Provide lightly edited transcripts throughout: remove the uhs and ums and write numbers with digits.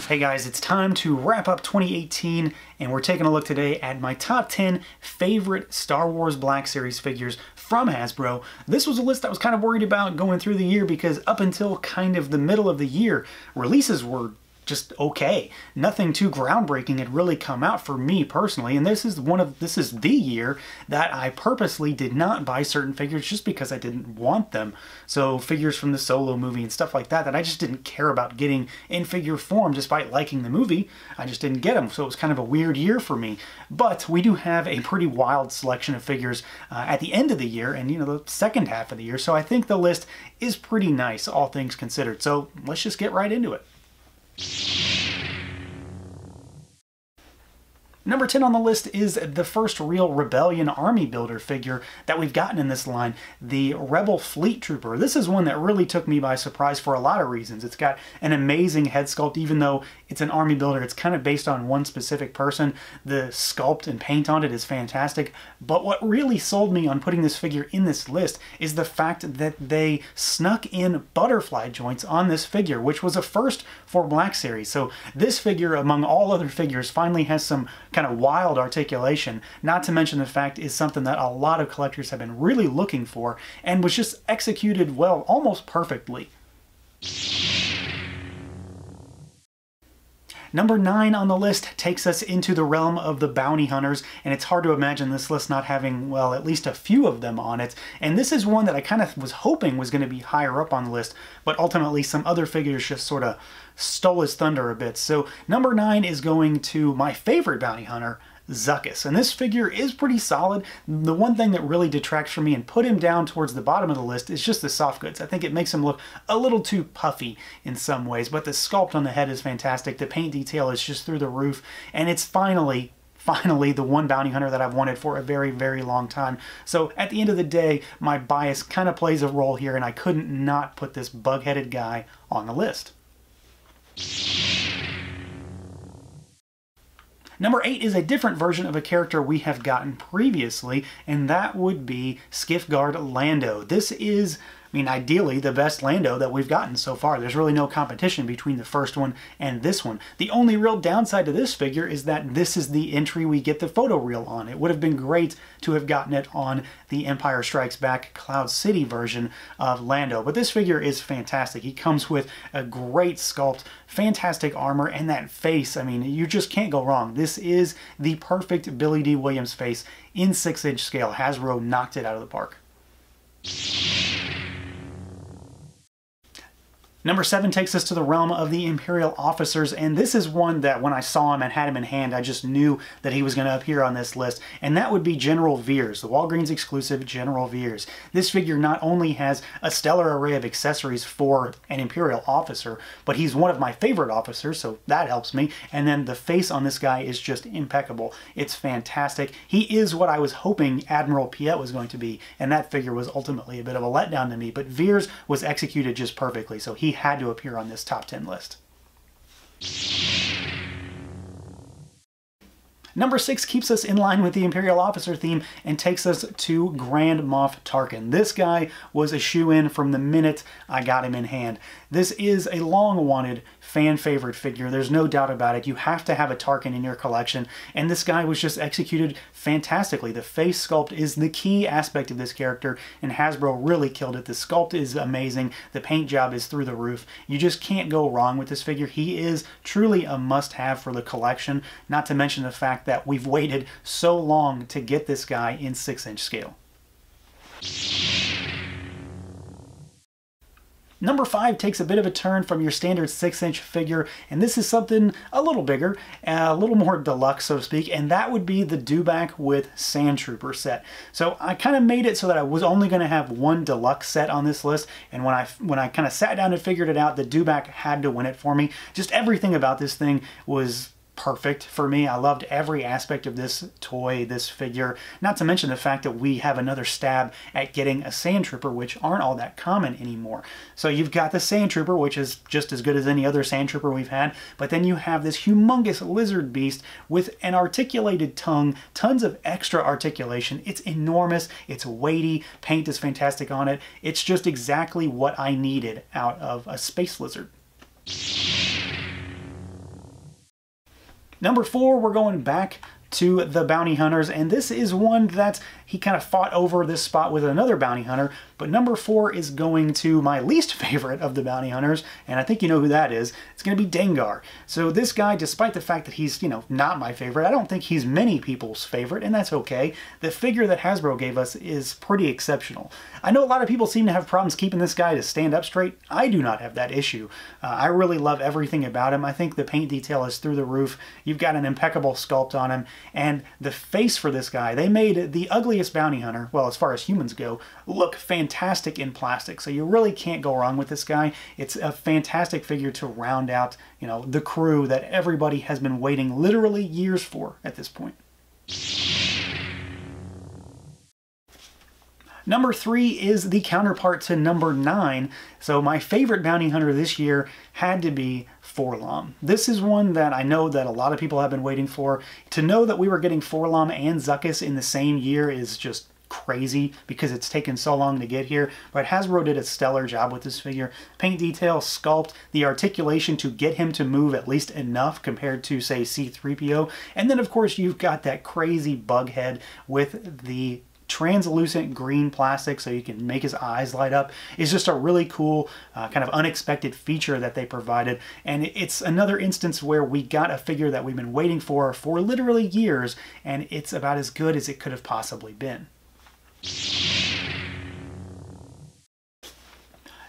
Hey guys, it's time to wrap up 2018, and we're taking a look today at my top 10 favorite Star Wars Black Series figures from Hasbro. This was a list I was kind of worried about going through the year because up until kind of the middle of the year, releases were just okay. Nothing too groundbreaking had really come out for me personally, and this is the year that I purposely did not buy certain figures just because I didn't want them. So figures from the Solo movie and stuff like that I just didn't care about getting in figure form despite liking the movie. I just didn't get them, so it was kind of a weird year for me. But we do have a pretty wild selection of figures at the end of the year and the second half of the year, so I think the list is pretty nice, all things considered. So let's just get right into it. Number 10 on the list is the first real Rebellion Army Builder figure that we've gotten in this line, the Rebel Fleet Trooper. This is one that really took me by surprise for a lot of reasons. It's got an amazing head sculpt. Even though it's an army builder, it's kind of based on one specific person. The sculpt and paint on it is fantastic. But what really sold me on putting this figure in this list is the fact that they snuck in butterfly joints on this figure, which was a first for Black Series. So this figure, among all other figures, finally has some kind of wild articulation, not to mention the fact is something that a lot of collectors have been really looking for and was just executed, well, almost perfectly. Number 9 on the list takes us into the realm of the bounty hunters, and it's hard to imagine this list not having, well, at least a few of them on it. And this is one that I kind of was hoping was going to be higher up on the list, but ultimately some other figures just sort of stole his thunder a bit. So number 9 is going to my favorite bounty hunter, Zuckuss, and this figure is pretty solid. The one thing that really detracts from me and put him down towards the bottom of the list is just the soft goods. I think it makes him look a little too puffy in some ways, but the sculpt on the head is fantastic. The paint detail is just through the roof, and it's finally the one bounty hunter that I've wanted for a very, very long time. So at the end of the day, my bias kind of plays a role here, and I couldn't not put this bug-headed guy on the list. Number 8 is a different version of a character we have gotten previously, and that would be Skiff Guard Lando. This is, ideally the best Lando that we've gotten so far. There's really no competition between the first one and this one. The only real downside to this figure is that this is the entry we get the photo reel on. It would have been great to have gotten it on the Empire Strikes Back Cloud City version of Lando, but this figure is fantastic. He comes with a great sculpt, fantastic armor, and that face, you just can't go wrong. This is the perfect Billy D. Williams face in 6-inch scale. Hasbro knocked it out of the park. Number 7 takes us to the realm of the Imperial officers, and this is one that when I saw him and had him in hand, I just knew that he was going to appear on this list, and that would be General Veers, the Walgreens exclusive General Veers. This figure not only has a stellar array of accessories for an Imperial officer, but he's one of my favorite officers, so that helps me, and then the face on this guy is just impeccable. It's fantastic. He is what I was hoping Admiral Piet was going to be, and that figure was ultimately a bit of a letdown to me, but Veers was executed just perfectly, so he had to appear on this top 10 list. Number 6 keeps us in line with the Imperial Officer theme and takes us to Grand Moff Tarkin. This guy was a shoo-in from the minute I got him in hand. This is a long-wanted fan favorite figure. There's no doubt about it. You have to have a Tarkin in your collection, and this guy was just executed fantastically. The face sculpt is the key aspect of this character, and Hasbro really killed it. The sculpt is amazing. The paint job is through the roof. You just can't go wrong with this figure. He is truly a must-have for the collection, not to mention the fact that we've waited so long to get this guy in 6-inch scale. Number 5 takes a bit of a turn from your standard 6-inch figure, and this is something a little bigger, a little more deluxe, so to speak, and that would be the Dewback with Sand Trooper set. So I kind of made it so that I was only going to have one deluxe set on this list, and when I kind of sat down and figured it out, the Dewback had to win it for me. Just everything about this thing was perfect for me. I loved every aspect of this toy, this figure, not to mention the fact that we have another stab at getting a Sand Trooper, which aren't all that common anymore. So you've got the Sand Trooper, which is just as good as any other Sand Trooper we've had, but then you have this humongous lizard beast with an articulated tongue, tons of extra articulation. It's enormous, it's weighty, paint is fantastic on it. It's just exactly what I needed out of a space lizard. Number 4, we're going back to the bounty hunters, and this is one that he kind of fought over this spot with another bounty hunter, but number 4 is going to my least favorite of the bounty hunters, and I think you know who that is. It's going to be Dengar. So this guy, despite the fact that he's, not my favorite, I don't think he's many people's favorite, and that's okay. The figure that Hasbro gave us is pretty exceptional. I know a lot of people seem to have problems keeping this guy to stand up straight. I do not have that issue. I really love everything about him. I think the paint detail is through the roof. You've got an impeccable sculpt on him, and the face for this guy, they made the ugliest bounty hunter, well, as far as humans go, look fantastic in plastic. So you really can't go wrong with this guy. It's a fantastic figure to round out, the crew that everybody has been waiting literally years for at this point. Number 3 is the counterpart to number 9. So my favorite bounty hunter this year had to be 4-LOM. This is one that I know that a lot of people have been waiting for. To know that we were getting 4-LOM and Zuckuss in the same year is just crazy because it's taken so long to get here, but Hasbro did a stellar job with this figure. Paint detail, sculpt, the articulation to get him to move at least enough compared to, say, C-3PO, and then of course you've got that crazy bug head with the translucent green plastic so you can make his eyes light up. Is just a really cool kind of unexpected feature that they provided, and it's another instance where we got a figure that we've been waiting for literally years, and it's about as good as it could have possibly been.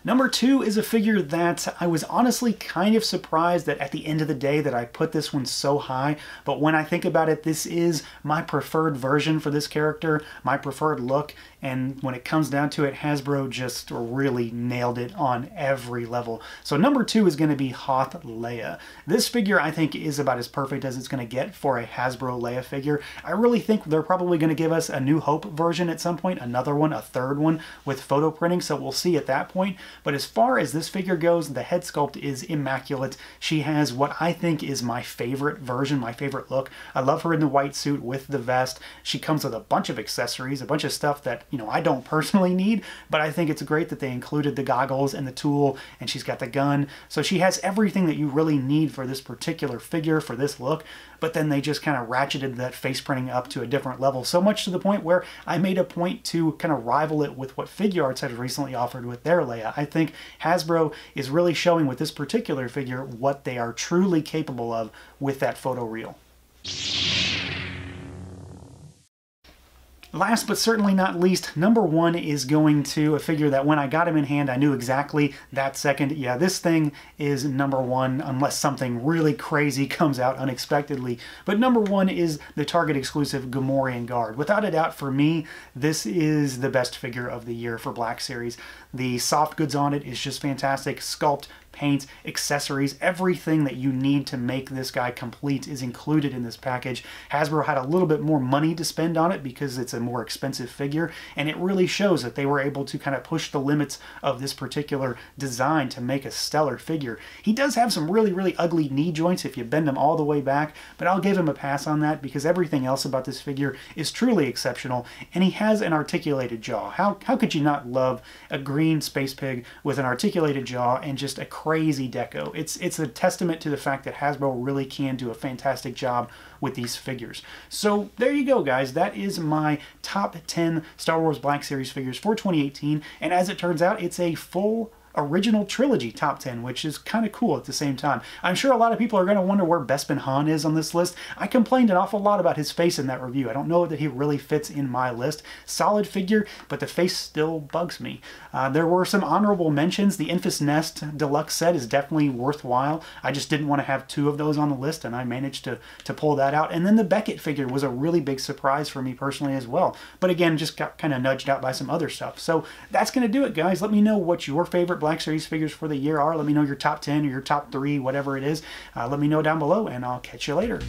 Number 2 is a figure that I was honestly kind of surprised that at the end of the day that I put this one so high, but when I think about it, this is my preferred version for this character, my preferred look, and when it comes down to it, Hasbro just really nailed it on every level. So number 2 is going to be Hoth Leia. This figure I think is about as perfect as it's going to get for a Hasbro Leia figure. I really think they're probably going to give us a New Hope version at some point, another one, a third one with photo printing, so we'll see at that point. But as far as this figure goes, the head sculpt is immaculate. She has what I think is my favorite version, my favorite look. I love her in the white suit with the vest. She comes with a bunch of accessories, a bunch of stuff that, I don't personally need, but I think it's great that they included the goggles and the tool, and she's got the gun. So she has everything that you really need for this particular figure, for this look, but then they just kind of ratcheted that face printing up to a different level, so much to the point where I made a point to kind of rival it with what Figuarts had recently offered with their Leia. I think Hasbro is really showing with this particular figure what they are truly capable of with that photo reel. Last but certainly not least, number 1 is going to a figure that when I got him in hand, I knew exactly that second, yeah, this thing is number 1 unless something really crazy comes out unexpectedly. But number 1 is the Target exclusive Gamorrean Guard. Without a doubt, for me, this is the best figure of the year for Black Series. The soft goods on it is just fantastic. Sculpt, paint, accessories, everything that you need to make this guy complete is included in this package. Hasbro had a little bit more money to spend on it because it's a more expensive figure, and it really shows that they were able to kind of push the limits of this particular design to make a stellar figure. He does have some really, really ugly knee joints if you bend them all the way back, but I'll give him a pass on that because everything else about this figure is truly exceptional, and he has an articulated jaw. How could you not love a green space pig with an articulated jaw and just a crazy deco? It's a testament to the fact that Hasbro really can do a fantastic job with these figures. So there you go, guys. That is my top 10 Star Wars Black Series figures for 2018, and as it turns out, it's a full original trilogy top 10, which is kind of cool at the same time. I'm sure a lot of people are going to wonder where Bespin Han is on this list. I complained an awful lot about his face in that review. I don't know that he really fits in my list. Solid figure, but the face still bugs me. There were some honorable mentions. The Enfys Nest deluxe set is definitely worthwhile. I just didn't want to have 2 of those on the list, and I managed to pull that out. And then the Beckett figure was a really big surprise for me personally as well. But again, just got kind of nudged out by some other stuff. So that's going to do it, guys. Let me know what your favorite Black Series figures for the year are. Let me know your top 10 or your top 3, whatever it is. Let me know down below, and I'll catch you later.